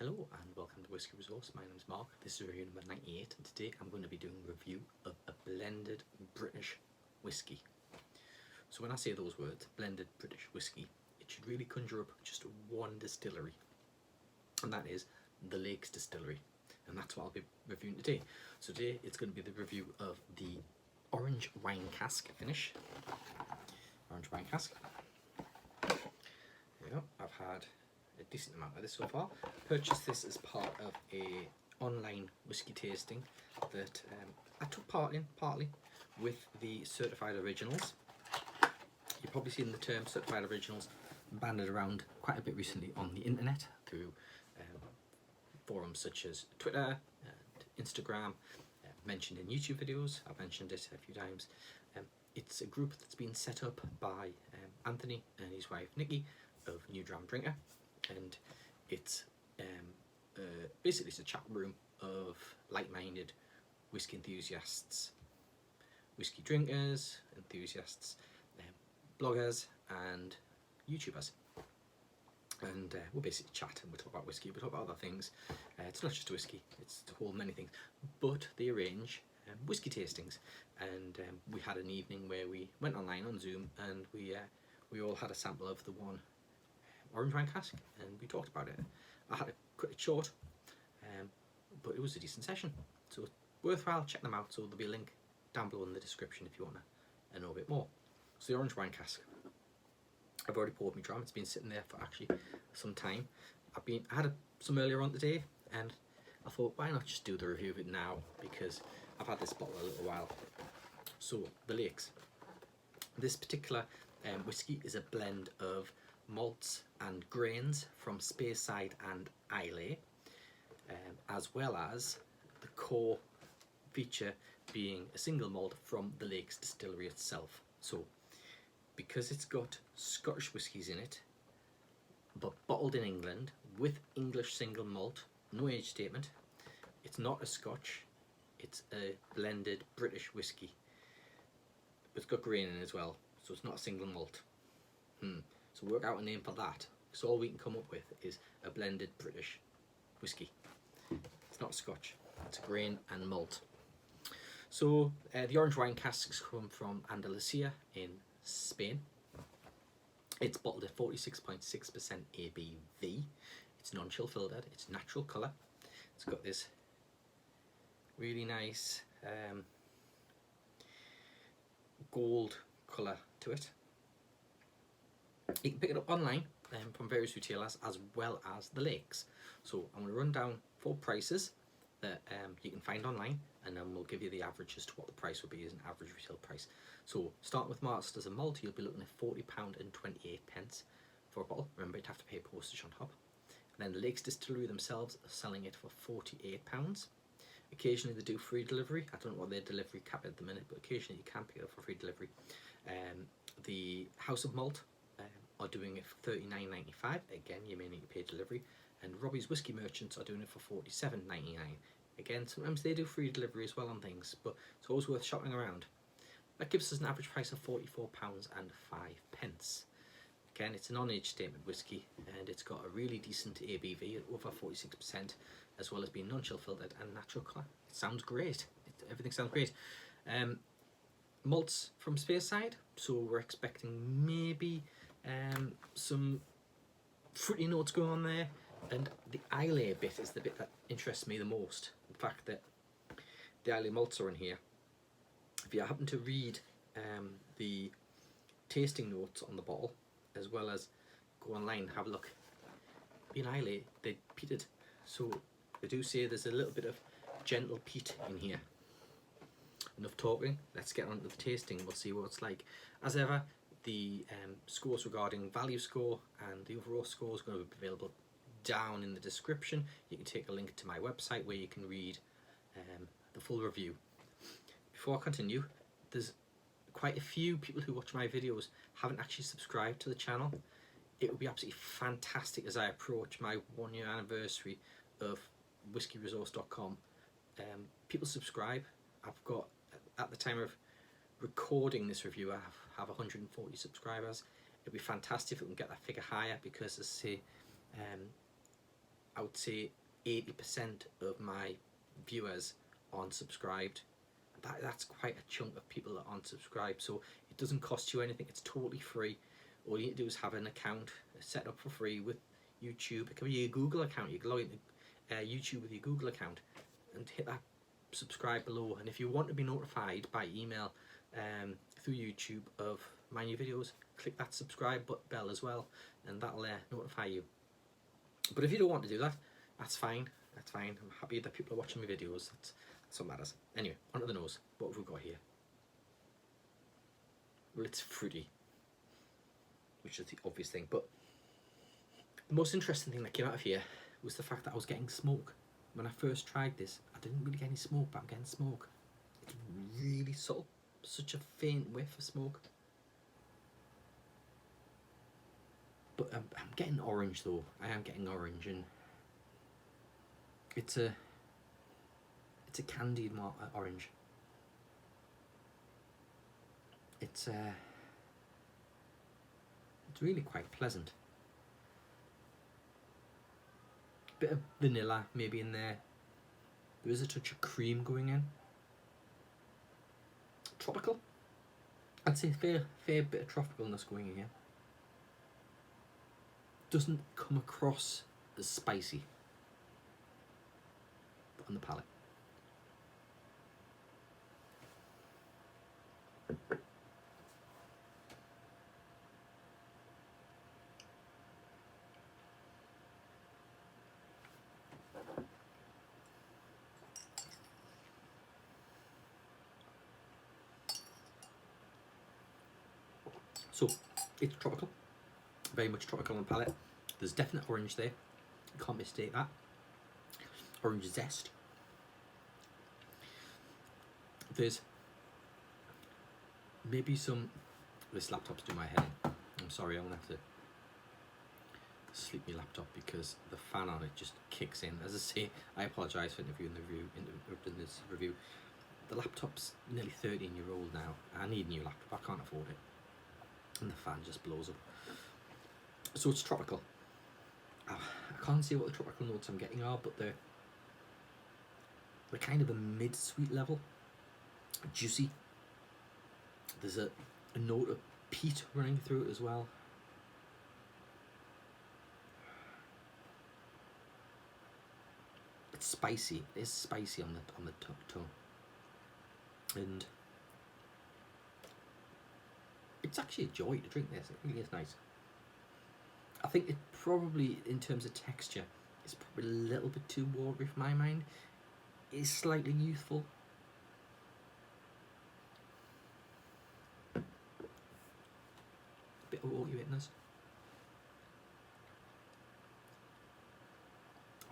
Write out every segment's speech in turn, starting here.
Hello and welcome to Whisky Resource. My name is Mark. This is review number 98 and today I'm going to be doing a review of a blended British whisky. So when I say those words, blended British whisky, it should really conjure up just one distillery, and that is the Lakes Distillery, and that's what I'll be reviewing today. So today it's going to be the review of the Orange Wine Cask finish. Orange Wine Cask. There we go. I've had a decent amount of this so far. Purchased this as part of a online whiskey tasting that I took part in partly with the certified originals. You've probably seen the term certified originals banded around quite a bit recently on the internet through forums such as Twitter and Instagram, mentioned in YouTube videos. I've mentioned it a few times. It's a group that's been set up by Anthony and his wife Nikki of New Dram Drinker, and it's basically it's a chat room of like-minded whiskey enthusiasts, whiskey drinkers, enthusiasts, bloggers and YouTubers, and we'll basically chat and we'll talk about whiskey, we'll talk about other things. It's not just whiskey, it's the whole many things, but they arrange whiskey tastings, and we had an evening where we went online on Zoom and we all had a sample of the one Orange Wine Cask and we talked about it. I had to cut it short, but it was a decent session, so it's worthwhile. Check them out, so there'll be a link down below in the description if you want to know a bit more. So the Orange Wine Cask, I've already poured my dram. It's been sitting there for actually some time. I had some earlier on today and I thought, why not just do the review of it now, because I've had this bottle a little while. So the Lakes, this particular whiskey is a blend of malts and grains from Speyside and Islay, as well as the core feature being a single malt from the Lakes Distillery itself. So because it's got Scottish whiskies in it, but bottled in England with English single malt, no age statement, it's not a Scotch, it's a blended British whiskey. It's got grain in it as well, so it's not a single malt. So work out a name for that, because all we can come up with is a blended British whisky. It's not Scotch, it's grain and malt. So the Orange Wine Casks come from Andalusia in Spain. It's bottled at 46.6% ABV. It's non-chill filtered, it's natural colour. It's got this really nice gold colour to it. You can pick it up online from various retailers as well as the Lakes. So I'm going to run down 4 prices that you can find online, and then we'll give you the average as to what the price would be as an average retail price. So starting with Masters and Malt, you'll be looking at £40.28 for a bottle. Remember, you'd have to pay postage on top. And then the Lakes Distillery themselves are selling it for £48. Occasionally they do free delivery. I don't know what their delivery cap is at the minute, but occasionally you can pick it up for free delivery. The House of Malt are doing it for $39.95. Again, you may need to pay delivery. And Robbie's Whiskey Merchants are doing it for $47.99. Again, sometimes they do free delivery as well on things, but it's always worth shopping around. That gives us an average price of £44.05. Again, it's a non-age statement whiskey, and it's got a really decent ABV at over 46%, as well as being non-chill filtered and natural colour. It sounds great. Everything sounds great. Malts from Speyside, so we're expecting maybe some fruity notes going on there, and the Islay bit is the bit that interests me the most. The fact that the Islay malts are in here. If you happen to read the tasting notes on the bottle, as well as go online, have a look. In Islay, they peated, so they do say there's a little bit of gentle peat in here. Enough talking, let's get on to the tasting. We'll see what it's like. As ever, the scores regarding value score and the overall score is going to be available down in the description. You can take a link to my website where you can read the full review. Before I continue, there's quite a few people who watch my videos haven't actually subscribed to the channel. It would be absolutely fantastic as I approach my 1-year anniversary of whiskyresource.com. People subscribe. I've got, at the time of recording this review, I have 140 subscribers. It'd be fantastic if we can get that figure higher, because as I say, I would say 80% of my viewers aren't subscribed. That's quite a chunk of people that aren't subscribed. So it doesn't cost you anything. It's totally free. All you need to do is have an account set up for free with YouTube. It can be your Google account. You can log into YouTube with your Google account and hit that subscribe below. And if you want to be notified by email through YouTube of my new videos, click that subscribe bell as well, and that'll notify you. But if you don't want to do that, that's fine. That's fine. I'm happy that people are watching my videos. That's what matters. Anyway, onto the nose. What have we got here? Well, it's fruity, which is the obvious thing. But the most interesting thing that came out of here was the fact that I was getting smoke. When I first tried this, I didn't really get any smoke, but I'm getting smoke. It's really subtle. Such a faint whiff of smoke. But I'm getting orange though. I am getting orange, and it's a candied orange. It's really quite pleasant. Bit of vanilla maybe in there. There is a touch of cream going in. Tropical. I'd say fair bit of tropicalness going in here. Doesn't come across as spicy, but on the palate. So it's tropical, very much tropical on the palate. There's definite orange there, you can't mistake that. Orange zest. There's maybe some, this laptop's doing my head in. I'm sorry, I'm gonna have to sleep my laptop because the fan on it just kicks in. As I say, I apologise for interrupting this review. The laptop's nearly 13-year-old now. I need a new laptop, I can't afford it. And the fan just blows up. So it's tropical. I can't see what the tropical notes I'm getting are, but they're kind of a mid-sweet level. Juicy. There's a note of peat running through it as well. It's spicy. It is spicy on the tongue. And it's actually a joy to drink this. It really is nice. I think it probably, in terms of texture, it's probably a little bit too watery for my mind. It's slightly youthful. A bit of oaky bitterness.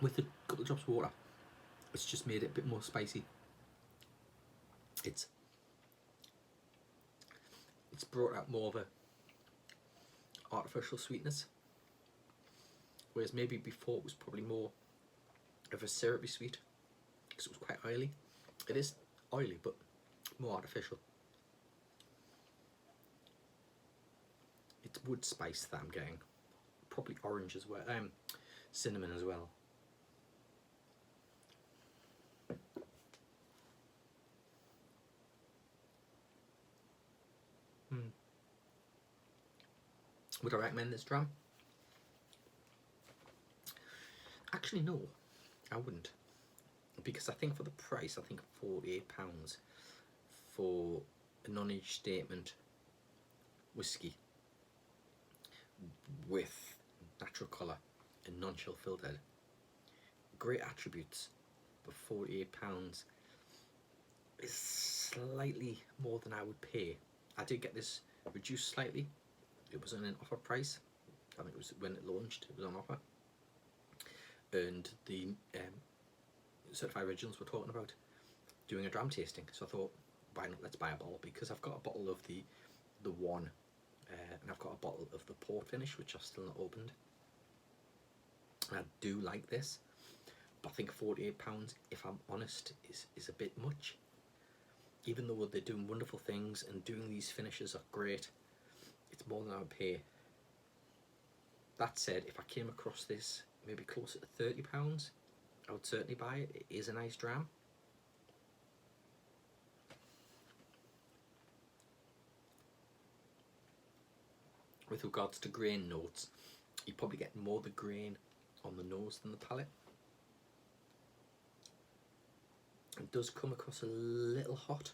With a couple of drops of water, it's just made it a bit more spicy. It's brought out more of a artificial sweetness, whereas maybe before it was probably more of a syrupy sweet because it was quite oily. It is oily, but more artificial. It's wood spice that I'm getting, probably orange as well, cinnamon as well. Would I recommend this dram? Actually, no, I wouldn't. Because I think for the price, I think £48 for a non-age statement whiskey with natural colour and non-chill filtered, great attributes, but £48 is slightly more than I would pay. I did get this reduced slightly. It was on an offer price. I think it was when it launched, it was on offer. And the Certified Originals were talking about doing a dram tasting. So I thought, why not, let's buy a bottle, because I've got a bottle of the one and I've got a bottle of the port finish, which I've still not opened. And I do like this, but I think £48, if I'm honest, is a bit much. Even though they're doing wonderful things and doing these finishes are great, it's more than I would pay. That said, if I came across this maybe closer to £30. I would certainly buy it. It is a nice dram. With regards to grain notes, you probably get more of the grain on the nose than the palate. It does come across a little hot.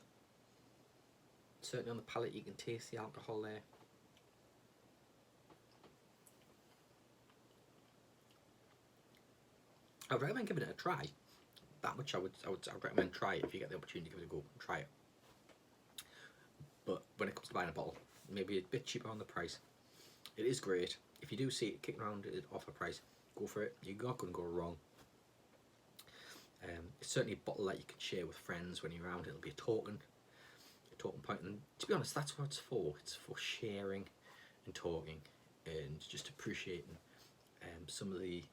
Certainly on the palate you can taste the alcohol there. I would recommend giving it a try. That much I would recommend try it if you get the opportunity to give it a go and try it. But when it comes to buying a bottle, maybe a bit cheaper on the price. It is great. If you do see it kicking around at offer price, go for it. You're not going to go wrong. It's certainly a bottle that you can share with friends when you're around. It'll be a talking point. And to be honest, that's what it's for. It's for sharing and talking and just appreciating some of the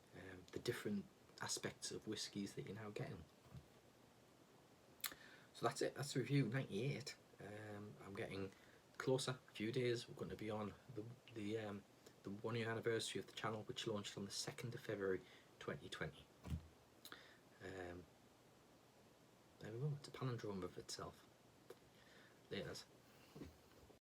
different aspects of whiskies that you're now getting. So that's it. That's the review 98. I'm getting closer. A few days. We're going to be on the 1 year anniversary of the channel, which launched on the 2nd of February 2020. There we go. It's a palindrome of itself. Laters.